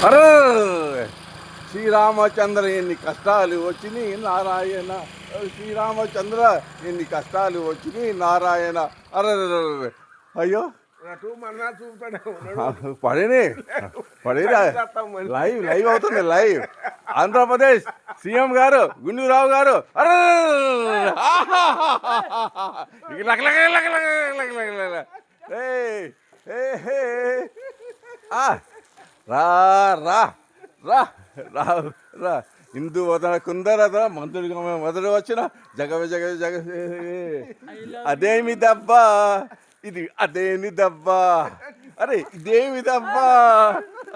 అరే శ్రీరామచంద్ర ఎన్ని కష్టాలు వచ్చినాయి నారాయణ. శ్రీరామచంద్ర ఎన్ని కష్టాలు వచ్చినాయి నారాయణ. అరే అయ్యో పడేనే పడేదా. లైవ్ లైవ్ అవుతుంది లైవ్. ఆంధ్రప్రదేశ్ సీఎం గారు గుండూరావు గారు అరే రా రా రా రా రా హిందూ వదన కుందరద మంత్రుడిగా మొదలు వచ్చిన జగ జగ జగ అదేమి దబ్బా ఇది అదేమి దబ్బా. అరే ఇదేమి దబ్బా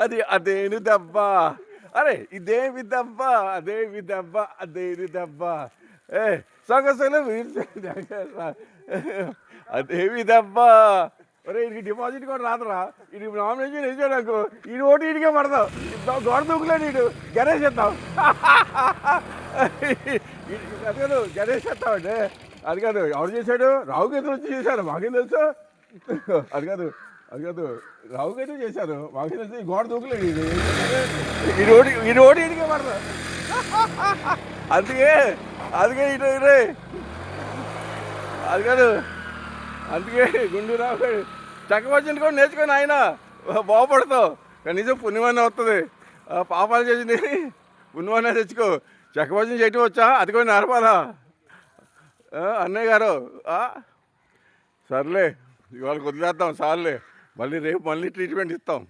అది అదేమి దబ్బా. అరే ఇదేమి దబ్బా అదేమి దబ్బా అదేమి దబ్బా. సొగసులు అదేమి దబ్బా. అరే ఇది డిపాజిట్ కూడా రాదురా. ఇది నామినేషన్ వేసాడు నాకు ఈ ఓటు ఇడికే పడతావు. గోడ దూకులేడు ఇటు గణేష్ చేస్తావు. అది కాదు గణేష్ చేస్తామండి. అది కాదు ఎవరు చేశాడు? రావు గేతులు వచ్చి చేశాడు మాకేం తెలుసు. అది కాదు అది కాదు రావు గేతులు చేశారు మాకేం తెలుసు. ఈ గోడ దూకులేడు ఇది ఈ ఓటు ఇడికే పడతావు. అందుకే అందుకే ఇటు ఇరే అది కాదు. అందుకే గుండూరావు గారు చక్కవచ్చింది కూడా నేర్చుకొని ఆయన బాగుపడతావు. కనీసం పుణ్యమనే వస్తుంది. పాపాలు చేసింది పుణ్యమనే తెచ్చుకో. చక్కవచనం చేయటం వచ్చా అది కూడా నేర్పాలా అన్నయ్య గారు. సర్లే ఇవాళ వదిలేద్దాం సార్లే. మళ్ళీ రేపు మళ్ళీ ట్రీట్మెంట్ ఇస్తాం.